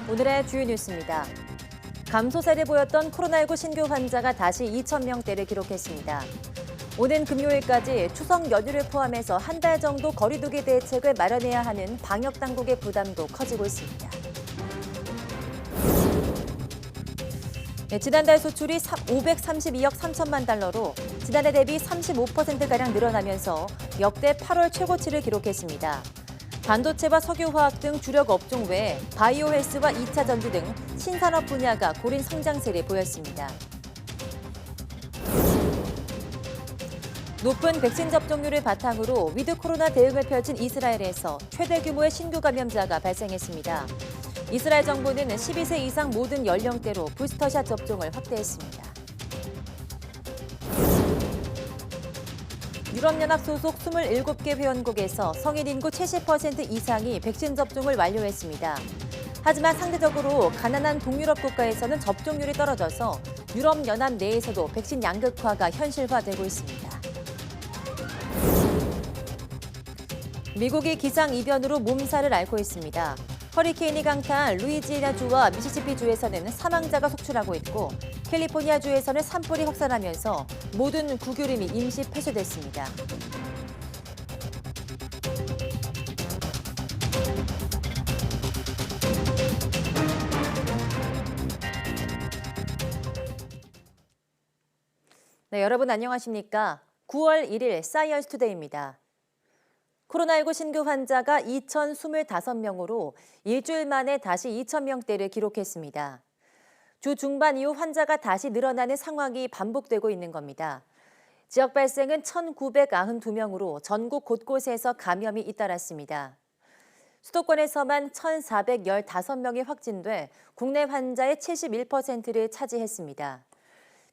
오늘의 주요 뉴스입니다. 감소세를 보였던 코로나19 신규 환자가 다시 2,000명대를 기록했습니다. 오는 금요일까지 추석 연휴를 포함해서 한 달 정도 거리두기 대책을 마련해야 하는 방역당국의 부담도 커지고 있습니다. 지난달 수출이 532억 3천만 달러로 지난해 대비 35%가량 늘어나면서 역대 8월 최고치를 기록했습니다. 반도체와 석유화학 등 주력 업종 외에 바이오 헬스와 2차 전지 등 신산업 분야가 고른 성장세를 보였습니다. 높은 백신 접종률을 바탕으로 위드 코로나 대응을 펼친 이스라엘에서 최대 규모의 신규 감염자가 발생했습니다. 이스라엘 정부는 12세 이상 모든 연령대로 부스터샷 접종을 확대했습니다. 유럽연합 소속 27개 회원국에서 성인 인구 70% 이상이 백신 접종을 완료했습니다. 하지만 상대적으로 가난한 동유럽 국가에서는 접종률이 떨어져서 유럽연합 내에서도 백신 양극화가 현실화되고 있습니다. 미국이 기상이변으로 몸살을 앓고 있습니다. 허리케인이 강타한 루이지애나주와 미시시피주에서는 사망자가 속출하고 있고 캘리포니아주에서는 산불이 확산하면서 모든 국유림이 임시 폐쇄됐습니다. 네, 여러분 안녕하십니까? 9월 1일 사이언스 투데이입니다. 코로나19 신규 환자가 2,025명으로 일주일 만에 다시 2,000명대를 기록했습니다. 주 중반 이후 환자가 다시 늘어나는 상황이 반복되고 있는 겁니다. 지역 발생은 1,992명으로 전국 곳곳에서 감염이 잇따랐습니다. 수도권에서만 1,415명이 확진돼 국내 환자의 71%를 차지했습니다.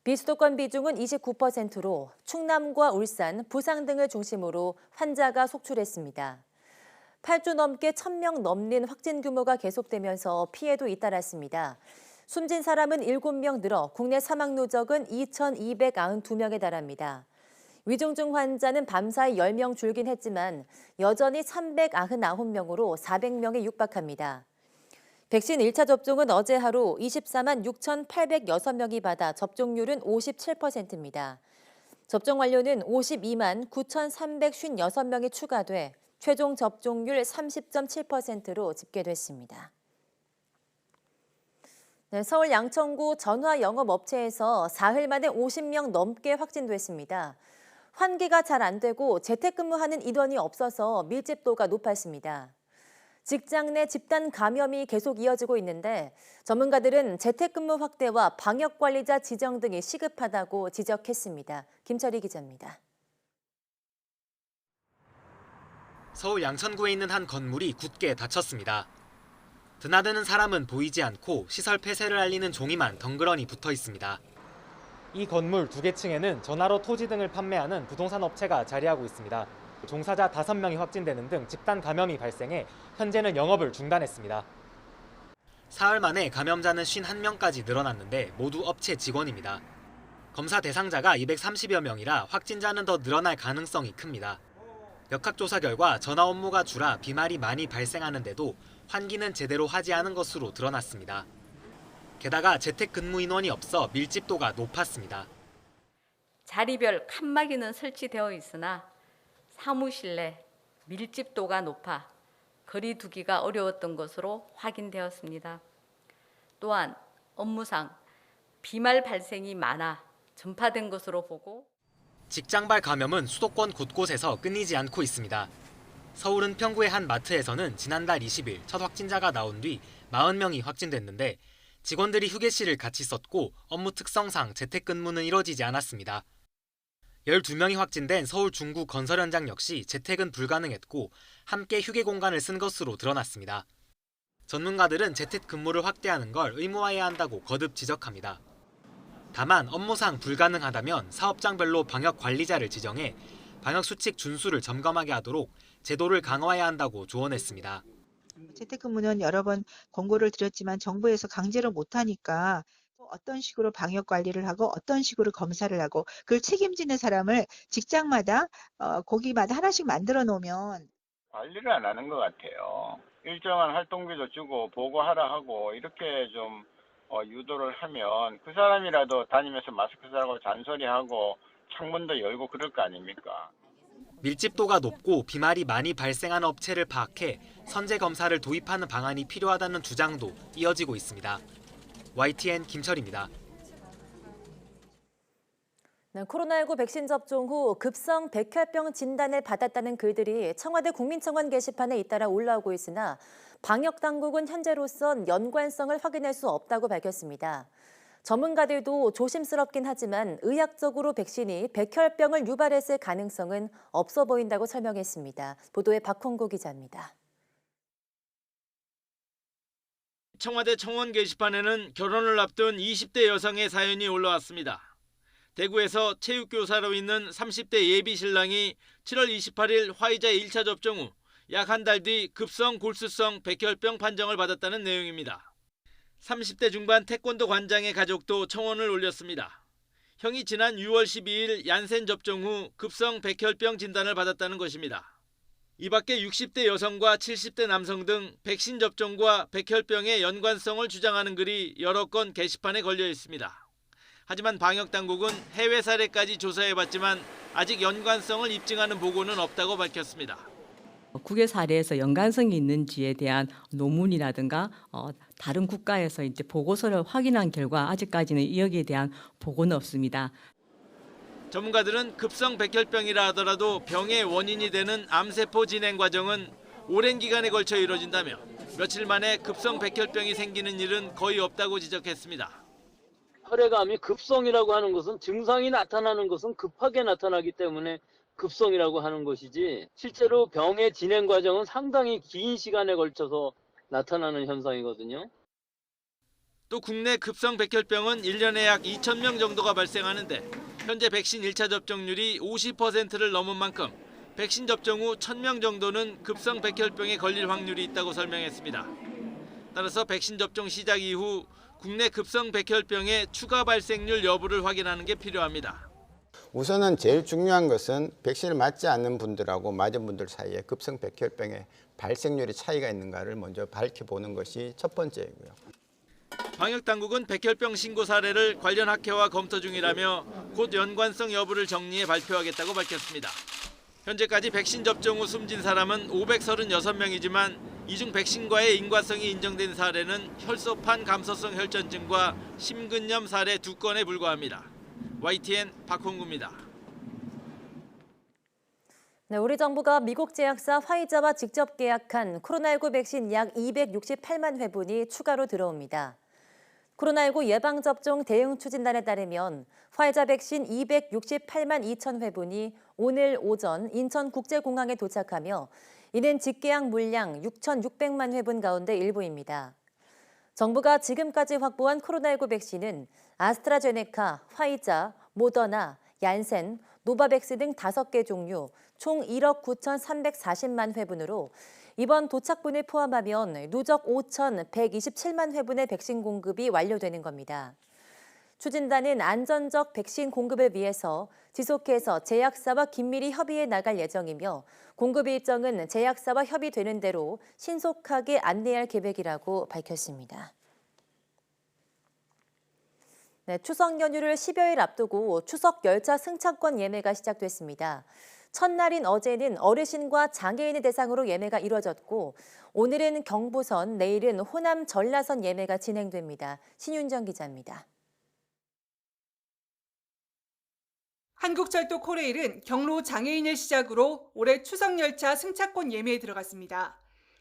비수도권 비중은 29%로 충남과 울산, 부산 등을 중심으로 환자가 속출했습니다. 8주 넘게 1,000명 넘는 확진 규모가 계속되면서 피해도 잇따랐습니다. 숨진 사람은 7명 늘어 국내 사망 누적은 2,292명에 달합니다. 위중증 환자는 밤사이 10명 줄긴 했지만 여전히 399명으로 400명에 육박합니다. 백신 1차 접종은 어제 하루 24만 6,806명이 받아 접종률은 57%입니다. 접종 완료는 52만 9,356명이 추가돼 최종 접종률 30.7%로 집계됐습니다. 네, 서울 양천구 전화 영업업체에서 사흘 만에 50명 넘게 확진됐습니다. 환기가 잘 안 되고 재택근무하는 인원이 없어서 밀집도가 높았습니다. 직장 내 집단 감염이 계속 이어지고 있는데 전문가들은 재택근무 확대와 방역관리자 지정 등이 시급하다고 지적했습니다. 김철희 기자입니다. 서울 양천구에 있는 한 건물이 굳게 닫혔습니다. 드나드는 사람은 보이지 않고 시설 폐쇄를 알리는 종이만 덩그러니 붙어 있습니다. 이 건물 2개 층에는 전화로 토지 등을 판매하는 부동산 업체가 자리하고 있습니다. 종사자 5명이 확진되는 등 집단 감염이 발생해 현재는 영업을 중단했습니다. 사흘 만에 감염자는 51명까지 늘어났는데 모두 업체 직원입니다. 검사 대상자가 230여 명이라 확진자는 더 늘어날 가능성이 큽니다. 역학조사 결과 전화 업무가 줄어 비말이 많이 발생하는데도 환기는 제대로 하지 않은 것으로 드러났습니다. 게다가 재택근무 인원이 없어 밀집도가 높았습니다. 자리별 칸막이는 설치되어 있으나 사무실 내 밀집도가 높아 거리 두기가 어려웠던 것으로 확인되었습니다. 또한 업무상 비말 발생이 많아 전파된 것으로 보고 직장발 감염은 수도권 곳곳에서 끊이지 않고 있습니다. 서울은 평구의 한 마트에서는 지난달 20일 첫 확진자가 나온 뒤 40명이 확진됐는데 직원들이 휴게실을 같이 썼고 업무 특성상 재택근무는 이뤄지지 않았습니다. 12명이 확진된 서울 중구 건설 현장 역시 재택은 불가능했고 함께 휴게 공간을 쓴 것으로 드러났습니다. 전문가들은 재택근무를 확대하는 걸 의무화해야 한다고 거듭 지적합니다. 다만 업무상 불가능하다면 사업장별로 방역관리자를 지정해 방역수칙 준수를 점검하게 하도록 제도를 강화해야 한다고 조언했습니다. 재택근무는 여러 번 권고를 드렸지만 정부에서 강제로 못하니까 어떤 식으로 방역 관리를 하고 어떤 식으로 검사를 하고 그걸 책임지는 사람을 직장마다 거기마다 하나씩 만들어 놓으면 관리를 안 하는 것 같아요. 일정한 활동비도 주고 보고하라 하고 이렇게 좀 유도를 하면 그 사람이라도 다니면서 마스크 쓰라고 잔소리하고 창문도 열고 그럴 거 아닙니까? 밀집도가 높고 비말이 많이 발생하는 업체를 파악해 선제 검사를 도입하는 방안이 필요하다는 주장도 이어지고 있습니다. YTN 김철입니다. 네, 코로나19 백신 접종 후 급성 백혈병 진단을 받았다는 글들이 청와대 국민청원 게시판에 잇따라 올라오고 있으나 방역당국은 현재로선 연관성을 확인할 수 없다고 밝혔습니다. 전문가들도 조심스럽긴 하지만 의학적으로 백신이 백혈병을 유발했을 가능성은 없어 보인다고 설명했습니다. 보도에 박홍구 기자입니다. 청와대 청원 게시판에는 결혼을 앞둔 20대 여성의 사연이 올라왔습니다. 대구에서 체육교사로 있는 30대 예비 신랑이 7월 28일 화이자 1차 접종 후 약 한 달 뒤 급성 골수성 백혈병 판정을 받았다는 내용입니다. 30대 중반 태권도 관장의 가족도 청원을 올렸습니다. 형이 지난 6월 12일 얀센 접종 후 급성 백혈병 진단을 받았다는 것입니다. 이 밖에 60대 여성과 70대 남성 등 백신 접종과 백혈병의 연관성을 주장하는 글이 여러 건 게시판에 걸려 있습니다. 하지만 방역당국은 해외 사례까지 조사해봤지만 아직 연관성을 입증하는 보고는 없다고 밝혔습니다. 국외 사례에서 연관성이 있는지에 대한 논문이라든가 다른 국가에서 이제 보고서를 확인한 결과 아직까지는 여기에 대한 보고는 없습니다. 전문가들은 급성 백혈병이라 하더라도 병의 원인이 되는 암세포 진행 과정은 오랜 기간에 걸쳐 이루어진다며 며칠 만에 급성 백혈병이 생기는 일은 거의 없다고 지적했습니다. 혈액암이 급성이라고 하는 것은 증상이 나타나는 것은 급하게 나타나기 때문에 급성이라고 하는 것이지 실제로 병의 진행 과정은 상당히 긴 시간에 걸쳐서 나타나는 현상이거든요. 또 국내 급성 백혈병은 1년에 약 2,000명 정도가 발생하는데 현재 백신 1차 접종률이 50%를 넘은 만큼 백신 접종 후 1,000명 정도는 급성 백혈병에 걸릴 확률이 있다고 설명했습니다. 따라서 백신 접종 시작 이후 국내 급성 백혈병의 추가 발생률 여부를 확인하는 게 필요합니다. 우선은 제일 중요한 것은 백신을 맞지 않는 분들하고 맞은 분들 사이에 급성 백혈병의 발생률이 차이가 있는가를 먼저 밝혀보는 것이 첫 번째이고요. 방역당국은 백혈병 신고 사례를 관련 학회와 검토 중이라며 곧 연관성 여부를 정리해 발표하겠다고 밝혔습니다. 현재까지 백신 접종 후 숨진 사람은 536명이지만 이 중 백신과의 인과성이 인정된 사례는 혈소판 감소성 혈전증과 심근염 사례 2건에 불과합니다. YTN 박홍구입니다. 네, 우리 정부가 미국 제약사 화이자와 직접 계약한 코로나19 백신 약 268만 회분이 추가로 들어옵니다. 코로나19 예방접종 대응 추진단에 따르면 화이자 백신 268만 2천 회분이 오늘 오전 인천국제공항에 도착하며 이는 직계약 물량 6,600만 회분 가운데 일부입니다. 정부가 지금까지 확보한 코로나19 백신은 아스트라제네카, 화이자, 모더나, 얀센, 노바백스 등 5개 종류 총 1억 9,340만 회분으로 이번 도착분을 포함하면 누적 5,127만 회분의 백신 공급이 완료되는 겁니다. 추진단은 안전적 백신 공급을 위해서 지속해서 제약사와 긴밀히 협의해 나갈 예정이며 공급 일정은 제약사와 협의되는 대로 신속하게 안내할 계획이라고 밝혔습니다. 네, 추석 연휴를 10여일 앞두고 추석 열차 승차권 예매가 시작됐습니다. 첫날인 어제는 어르신과 장애인을 대상으로 예매가 이뤄졌고 오늘은 경부선, 내일은 호남 전라선 예매가 진행됩니다. 신윤정 기자입니다. 한국철도 코레일은 경로 장애인을 시작으로 올해 추석 열차 승차권 예매에 들어갔습니다.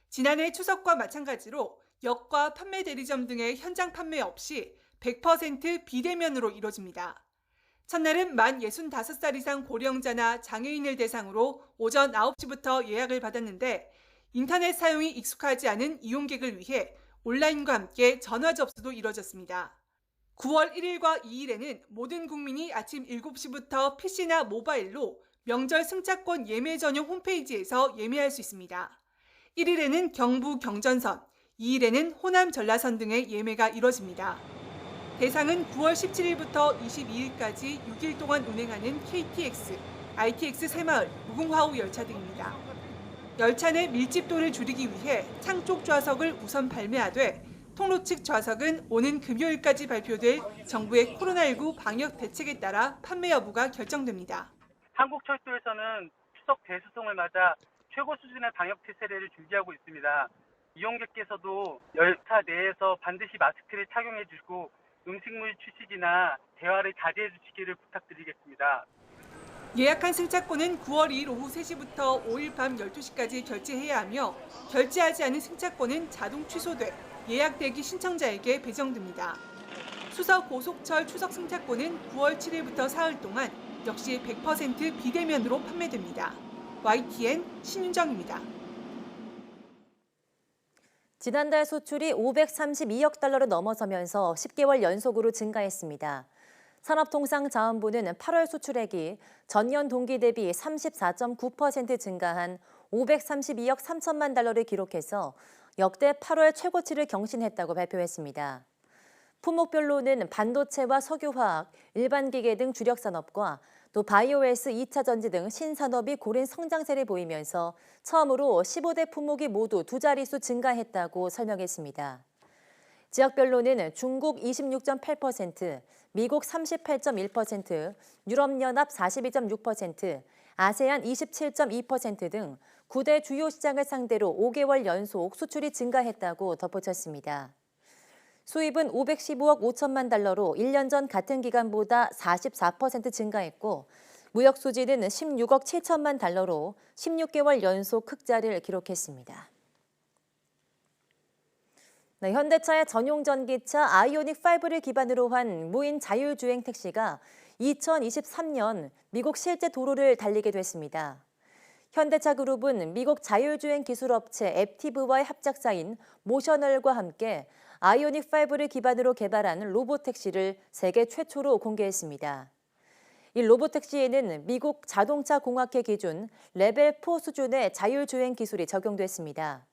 지난해 추석과 마찬가지로 역과 판매 대리점 등의 현장 판매 없이 100% 비대면으로 이뤄집니다. 첫날은 만 65살 이상 고령자나 장애인을 대상으로 오전 9시부터 예약을 받았는데 인터넷 사용이 익숙하지 않은 이용객을 위해 온라인과 함께 전화 접수도 이뤄졌습니다. 9월 1일과 2일에는 모든 국민이 아침 7시부터 PC나 모바일로 명절 승차권 예매 전용 홈페이지에서 예매할 수 있습니다. 1일에는 경부 경전선, 2일에는 호남 전라선 등의 예매가 이뤄집니다. 대상은 9월 17일부터 22일까지 6일 동안 운행하는 KTX, ITX 새마을, 무궁화호 열차 등입니다. 열차 내 밀집도를 줄이기 위해 창쪽 좌석을 우선 발매하되 통로 측 좌석은 오는 금요일까지 발표될 정부의 코로나19 방역 대책에 따라 판매 여부가 결정됩니다. 한국철도에서는 추석 대수송을 맞아 최고 수준의 방역 태세를 준비하고 있습니다. 이용객께서도 열차 내에서 반드시 마스크를 착용해 주시고 음식물 취식이나 대화를 자제해 주시기를 부탁드리겠습니다. 예약한 승차권은 9월 2일 오후 3시부터 5일 밤 12시까지 결제해야 하며 결제하지 않은 승차권은 자동 취소돼 예약 대기 신청자에게 배정됩니다. 수서 고속철 추석 승차권은 9월 7일부터 사흘 동안 역시 100% 비대면으로 판매됩니다. YTN 신윤정입니다. 지난달 수출이 532억 달러를 넘어서면서 10개월 연속으로 증가했습니다. 산업통상자원부는 8월 수출액이 전년 동기 대비 34.9% 증가한 532억 3천만 달러를 기록해서 역대 8월 최고치를 경신했다고 발표했습니다. 품목별로는 반도체와 석유화학, 일반기계 등 주력 산업과 또 바이오에스, 2차 전지 등 신산업이 고른 성장세를 보이면서 처음으로 15대 품목이 모두 두 자릿수 증가했다고 설명했습니다. 지역별로는 중국 26.8%, 미국 38.1%, 유럽연합 42.6%, 아세안 27.2% 등 9대 주요 시장을 상대로 5개월 연속 수출이 증가했다고 덧붙였습니다. 수입은 515억 5천만 달러로 1년 전 같은 기간보다 44% 증가했고 무역 수지는 16억 7천만 달러로 16개월 연속 흑자를 기록했습니다. 네, 현대차의 전용 전기차 아이오닉5를 기반으로 한 무인 자율주행 택시가 2023년 미국 실제 도로를 달리게 됐습니다. 현대차 그룹은 미국 자율주행 기술업체 앱티브와의 합작사인 모셔널과 함께 아이오닉5를 기반으로 개발한 로보택시를 세계 최초로 공개했습니다. 이 로보택시에는 미국 자동차 공학회 기준 레벨 4 수준의 자율주행 기술이 적용됐습니다.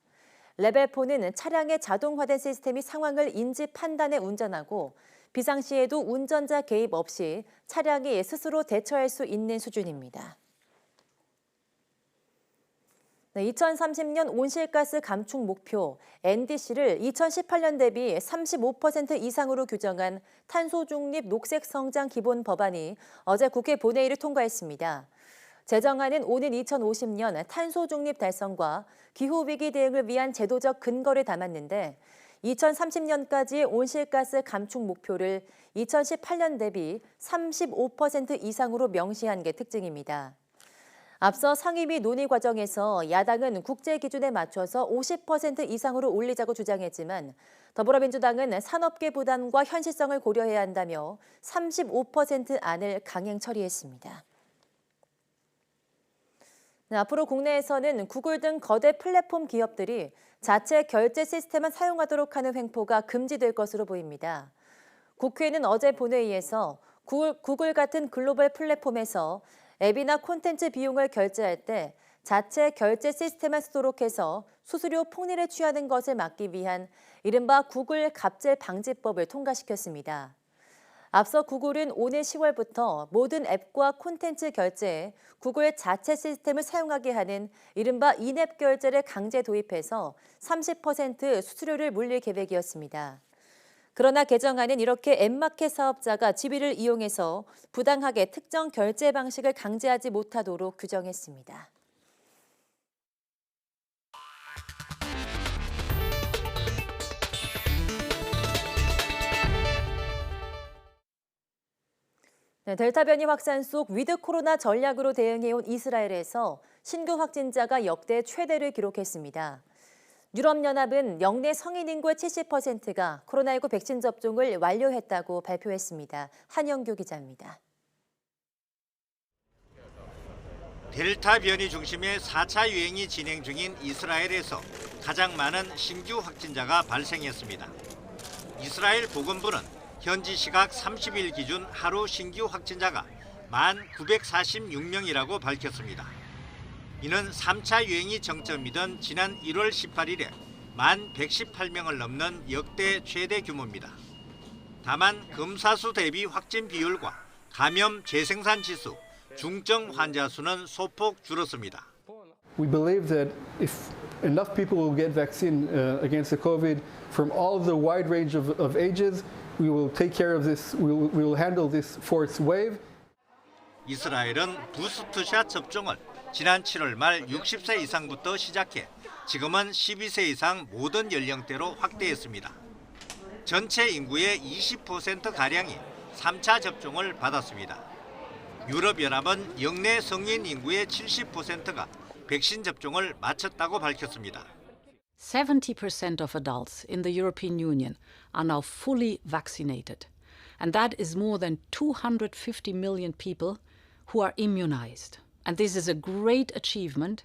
레벨 4는 차량의 자동화된 시스템이 상황을 인지 판단해 운전하고 비상시에도 운전자 개입 없이 차량이 스스로 대처할 수 있는 수준입니다. 네, 2030년 온실가스 감축 목표 NDC를 2018년 대비 35% 이상으로 규정한 탄소 중립 녹색 성장 기본 법안이 어제 국회 본회의를 통과했습니다. 제정안은 오는 2050년 탄소 중립 달성과 기후 위기 대응을 위한 제도적 근거를 담았는데 2030년까지 온실가스 감축 목표를 2018년 대비 35% 이상으로 명시한 게 특징입니다. 앞서 상임위 논의 과정에서 야당은 국제 기준에 맞춰서 50% 이상으로 올리자고 주장했지만 더불어민주당은 산업계 부담과 현실성을 고려해야 한다며 35% 안을 강행 처리했습니다. 네, 앞으로 국내에서는 구글 등 거대 플랫폼 기업들이 자체 결제 시스템을 사용하도록 하는 횡포가 금지될 것으로 보입니다. 국회는 어제 본회의에서 구글 같은 글로벌 플랫폼에서 앱이나 콘텐츠 비용을 결제할 때 자체 결제 시스템을 쓰도록 해서 수수료 폭리를 취하는 것을 막기 위한 이른바 구글 갑질 방지법을 통과시켰습니다. 앞서 구글은 오늘 10월부터 모든 앱과 콘텐츠 결제에 구글 자체 시스템을 사용하게 하는 이른바 인앱 결제를 강제 도입해서 30% 수수료를 물릴 계획이었습니다. 그러나 개정안은 이렇게 앱마켓 사업자가 지위를 이용해서 부당하게 특정 결제 방식을 강제하지 못하도록 규정했습니다. 네, 델타 변이 확산 속 위드 코로나 전략으로 대응해온 이스라엘에서 신규 확진자가 역대 최대를 기록했습니다. 유럽연합은 영내 성인 인구의 70%가 코로나19 백신 접종을 완료했다고 발표했습니다. 한영규 기자입니다. 델타 변이 중심의 4차 유행이 진행 중인 이스라엘에서 가장 많은 신규 확진자가 발생했습니다. 이스라엘 보건부는 현지 시각 30일 기준 하루 신규 확진자가 1,946명이라고 밝혔습니다. 이는 3차 유행이 정점이던 지난 1월 18일에 1,118명을 넘는 역대 최대 규모입니다. 다만 검사수 대비 확진 비율과 감염 재생산 지수, 중증 환자 수는 소폭 줄었습니다. We believe that if enough people will get vaccine against the COVID from all of the wide range of ages, we will take care of this. We will handle this fourth wave. 이스라엘은 부스트샷 접종을 지난 7월 말 60세 이상부터 시작해 지금은 12세 이상 모든 연령대로 확대했습니다. 전체 인구의 20%가량이 3차 접종을 받았습니다. 유럽연합은 역내 성인 인구의 70%가 백신 접종을 마쳤다고 밝혔습니다. 70% of adults in the European Union are now fully vaccinated. And that is more than 250 million people who are immunized. And this is a great achievement.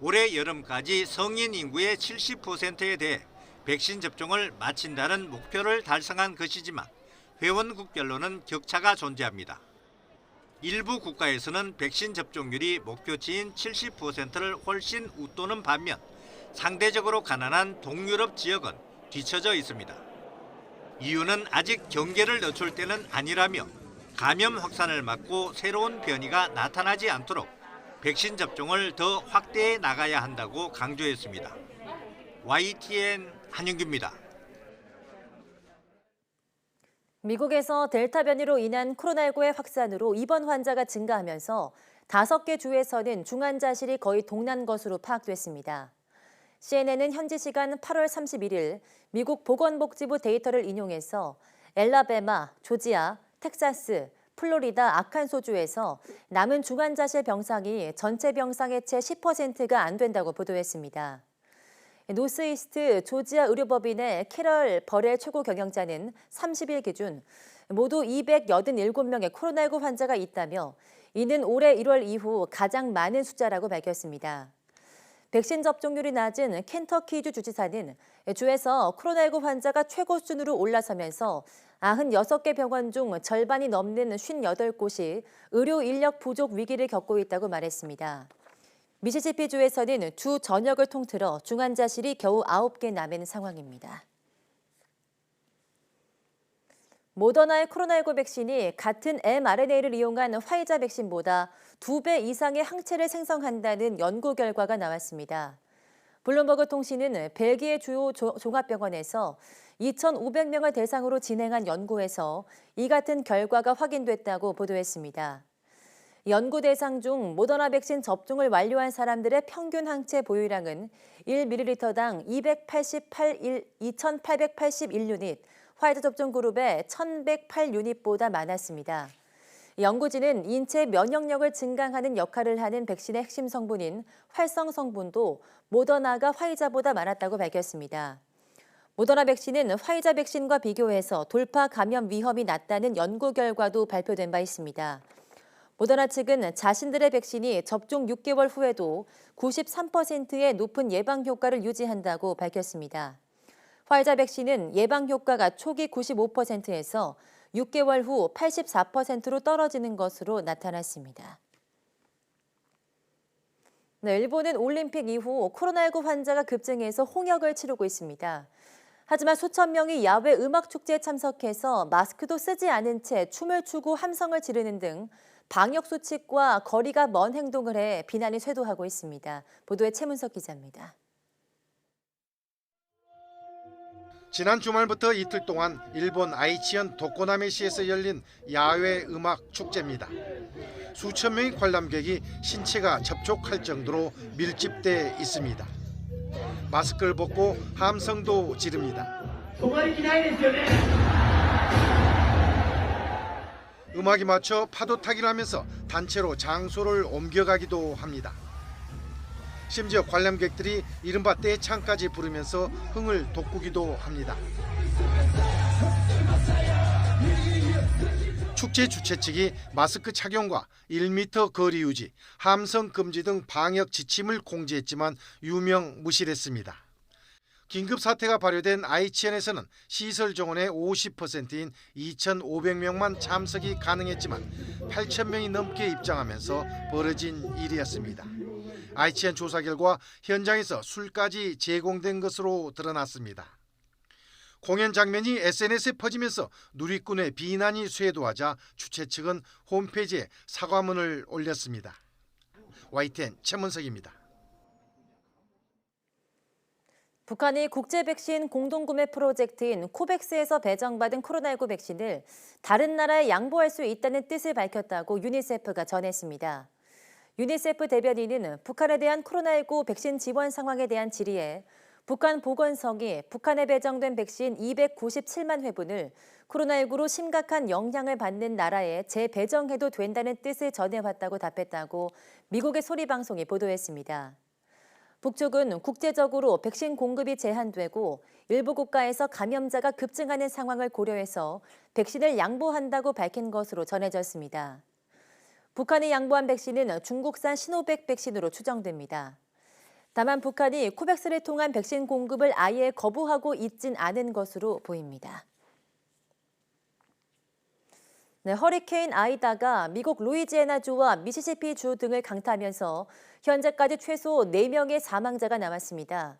올해 여름까지 성인 인구의 70%에 대해 백신 접종을 마친다는 목표를 달성한 것이지만 회원국별로는 격차가 존재합니다. 일부 국가에서는 백신 접종률이 목표치인 70%를 훨씬 웃도는 반면 상대적으로 가난한 동유럽 지역은 뒤처져 있습니다. 이유는 아직 경계를 늦출 때는 아니라며 감염 확산을 막고 새로운 변이가 나타나지 않도록 백신 접종을 더 확대해 나가야 한다고 강조했습니다. YTN 한윤규입니다. 미국에서 델타 변이로 인한 코로나19의 확산으로 입원 환자가 증가하면서 5개 주에서는 중환자실이 거의 동난 것으로 파악됐습니다. CNN은 현지 시간 8월 31일 미국 보건복지부 데이터를 인용해서 엘라베마, 조지아, 텍사스, 플로리다, 아칸소주에서 남은 중환자실 병상이 전체 병상의 채 10%가 안 된다고 보도했습니다. 노스이스트 조지아 의료법인의 캐럴 버렐 최고 경영자는 30일 기준 모두 287명의 코로나19 환자가 있다며 이는 올해 1월 이후 가장 많은 숫자라고 밝혔습니다. 백신 접종률이 낮은 켄터키주 주지사는 주에서 코로나19 환자가 최고 순으로 올라서면서 96개 병원 중 절반이 넘는 58곳이 의료 인력 부족 위기를 겪고 있다고 말했습니다. 미시시피주에서는 주 전역을 통틀어 중환자실이 겨우 9개 남은 상황입니다. 모더나의 코로나19 백신이 같은 mRNA를 이용한 화이자 백신보다 2배 이상의 항체를 생성한다는 연구 결과가 나왔습니다. 블룸버그 통신은 벨기에 주요 종합병원에서 2,500명을 대상으로 진행한 연구에서 이 같은 결과가 확인됐다고 보도했습니다. 연구 대상 중 모더나 백신 접종을 완료한 사람들의 평균 항체 보유량은 1ml당 2,881유닛, 화이자 접종 그룹의 1,108유닛보다 많았습니다. 연구진은 인체 면역력을 증강하는 역할을 하는 백신의 핵심 성분인 활성 성분도 모더나가 화이자보다 많았다고 밝혔습니다. 모더나 백신은 화이자 백신과 비교해서 돌파 감염 위험이 낮다는 연구 결과도 발표된 바 있습니다. 모더나 측은 자신들의 백신이 접종 6개월 후에도 93%의 높은 예방 효과를 유지한다고 밝혔습니다. 화이자 백신은 예방 효과가 초기 95%에서 6개월 후 84%로 떨어지는 것으로 나타났습니다. 일본은 올림픽 이후 코로나19 환자가 급증해서 홍역을 치르고 있습니다. 하지만 수천 명이 야외 음악 축제에 참석해서 마스크도 쓰지 않은 채 춤을 추고 함성을 지르는 등 방역 수칙과 거리가 먼 행동을 해 비난이 쇄도하고 있습니다. 보도에 최문석 기자입니다. 지난 주말부터 이틀 동안 일본 아이치현 도코나메시에서 열린 야외 음악 축제입니다. 수천 명의 관람객이 신체가 접촉할 정도로 밀집돼 있습니다. 마스크를 벗고 함성도 지릅니다. 음악이 맞춰 파도 타기를 하면서 단체로 장소를 옮겨가기도 합니다. 심지어 관람객들이 이른바 떼창까지 부르면서 흥을 돋구기도 합니다. 축제 주최 측이 마스크 착용과 1m 거리 유지, 함성 금지 등 방역 지침을 공지했지만 유명무실했습니다. 긴급 사태가 발효된 아이치현에서는 시설 정원의 50%인 2,500명만 참석이 가능했지만 8,000명이 넘게 입장하면서 벌어진 일이었습니다. 아이치현 조사 결과 현장에서 술까지 제공된 것으로 드러났습니다. 공연 장면이 SNS에 퍼지면서 누리꾼의 비난이 쇄도하자 주최 측은 홈페이지에 사과문을 올렸습니다. YTN 최문석입니다. 북한이 국제 백신 공동구매 프로젝트인 코백스에서 배정받은 코로나19 백신을 다른 나라에 양보할 수 있다는 뜻을 밝혔다고 유니세프가 전했습니다. 유니세프 대변인은 북한에 대한 코로나19 백신 지원 상황에 대한 질의에 북한 보건성이 북한에 배정된 백신 297만 회분을 코로나19로 심각한 영향을 받는 나라에 재배정해도 된다는 뜻을 전해왔다고 답했다고 미국의 소리방송이 보도했습니다. 북측은 국제적으로 백신 공급이 제한되고 일부 국가에서 감염자가 급증하는 상황을 고려해서 백신을 양보한다고 밝힌 것으로 전해졌습니다. 북한이 양보한 백신은 중국산 시노백 백신으로 추정됩니다. 다만 북한이 코백스를 통한 백신 공급을 아예 거부하고 있진 않은 것으로 보입니다. 네, 허리케인 아이다가 미국 루이지애나주와 미시시피주 등을 강타하면서 현재까지 최소 4명의 사망자가 나왔습니다.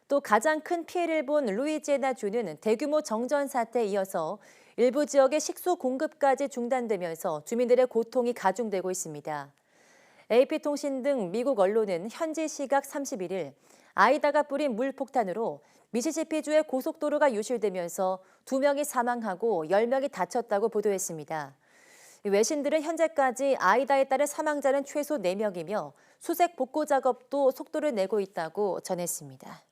또 가장 큰 피해를 본 루이지애나주는 대규모 정전 사태에 이어서 일부 지역의 식수 공급까지 중단되면서 주민들의 고통이 가중되고 있습니다. AP통신 등 미국 언론은 현지 시각 31일 아이다가 뿌린 물폭탄으로 미시시피주의 고속도로가 유실되면서 2명이 사망하고 10명이 다쳤다고 보도했습니다. 외신들은 현재까지 아이다에 따른 사망자는 최소 4명이며 수색 복구 작업도 속도를 내고 있다고 전했습니다.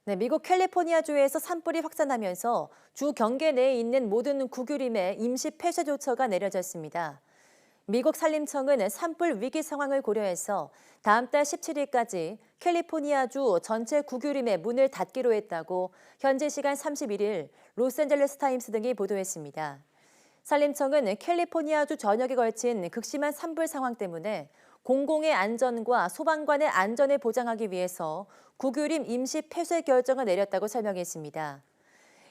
네, 미국 캘리포니아주에서 산불이 확산하면서 주 경계 내에 있는 모든 국유림에 임시 폐쇄 조처가 내려졌습니다. 미국 산림청은 산불 위기 상황을 고려해서 다음 달 17일까지 캘리포니아주 전체 국유림의 문을 닫기로 했다고 현지 시간 31일 로스앤젤레스 타임스 등이 보도했습니다. 산림청은 캘리포니아주 전역에 걸친 극심한 산불 상황 때문에 공공의 안전과 소방관의 안전을 보장하기 위해서 국유림 임시 폐쇄 결정을 내렸다고 설명했습니다.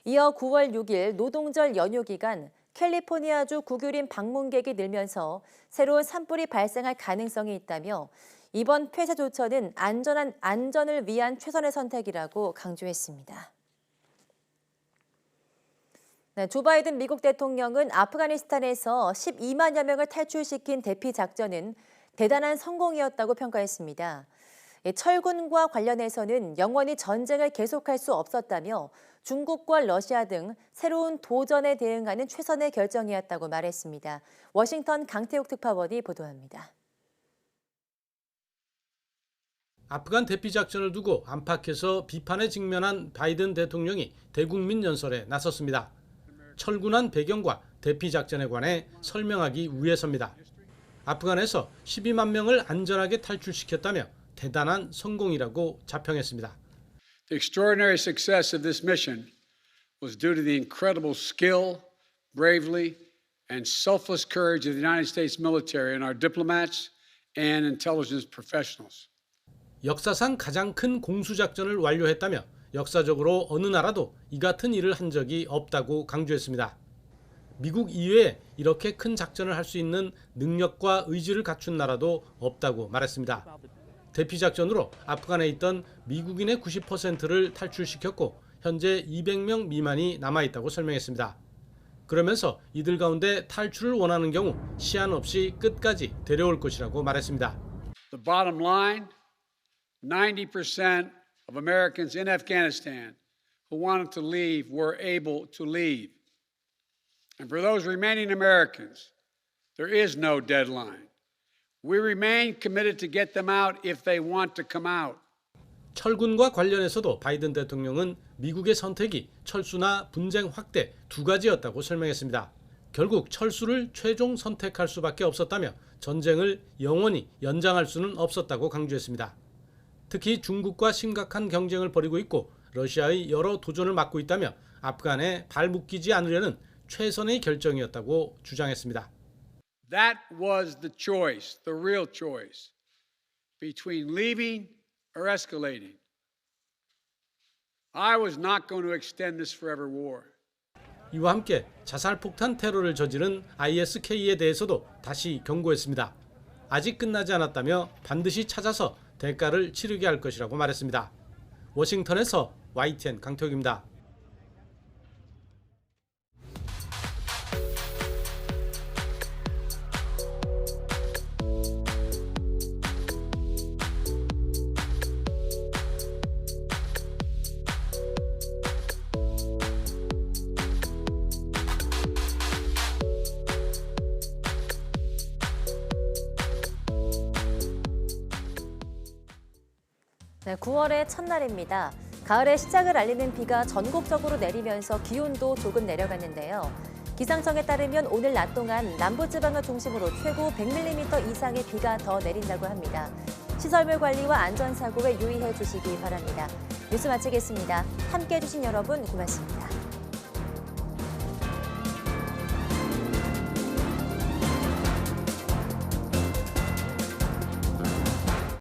이어 9월 6일 노동절 연휴 기간 캘리포니아주 국유림 방문객이 늘면서 새로운 산불이 발생할 가능성이 있다며 이번 폐쇄 조처는 안전을 위한 최선의 선택이라고 강조했습니다. 네, 조 바이든 미국 대통령은 아프가니스탄에서 12만여 명을 탈출시킨 대피 작전은 대단한 성공이었다고 평가했습니다. 철군과 관련해서는 영원히 전쟁을 계속할 수 없었다며 중국과 러시아 등 새로운 도전에 대응하는 최선의 결정이었다고 말했습니다. 워싱턴 강태욱 특파원이 보도합니다. 아프간 대피 작전을 두고 안팎에서 비판에 직면한 바이든 대통령이 대국민 연설에 나섰습니다. 철군한 배경과 대피 작전에 관해 설명하기 위해서입니다. 아프간에서 12만 명을 안전하게 탈출시켰다며 대단한 성공이라고 자평했습니다. The extraordinary success of this mission was due to the incredible skill, bravery, and selfless courage of the United States military and our diplomats and intelligence professionals. 역사상 가장 큰 공수작전을 완료했다며 역사적으로 어느 나라도 이 같은 일을 한 적이 없다고 강조했습니다. 미국 이외에 이렇게 큰 작전을 할 수 있는 능력과 의지를 갖춘 나라도 없다고 말했습니다. 대피 작전으로 아프간에 있던 미국인의 90%를 탈출시켰고 현재 200명 미만이 남아있다고 설명했습니다. 그러면서 이들 가운데 탈출을 원하는 경우 시한 없이 끝까지 데려올 것이라고 말했습니다. The bottom line, 90% of Americans in Afghanistan who wanted to leave were able to leave. And for those remaining Americans, there is no deadline. We remain committed to get them out if they want to come out. 철군과 관련해서도 바이든 대통령은 미국의 선택이 철수나 분쟁 확대 두 가지였다고 설명했습니다. 결국 철수를 최종 선택할 수밖에 없었다며 전쟁을 영원히 연장할 수는 없었다고 강조했습니다. 특히 중국과 심각한 경쟁을 벌이고 있고 러시아의 여러 도전을 막고 있다며 아프간에 발 묶이지 않으려는 최선의 결정이었다고 주장했습니다. That was the choice, the real choice, between leaving or escalating. I was not going to extend this forever war. 이와 함께 자살폭탄 테러를 저지른 ISK에 대해서도 다시 경고했습니다. 아직 끝나지 않았다며 반드시 찾아서 대가를 치르게 할 것이라고 말했습니다. 워싱턴에서 YTN 강태욱입니다. 네, 9월의 첫날입니다. 가을의 시작을 알리는 비가 전국적으로 내리면서 기온도 조금 내려갔는데요. 기상청에 따르면 오늘 낮 동안 남부지방을 중심으로 최고 100mm 이상의 비가 더 내린다고 합니다. 시설물 관리와 안전사고에 유의해 주시기 바랍니다. 뉴스 마치겠습니다. 함께해 주신 여러분 고맙습니다.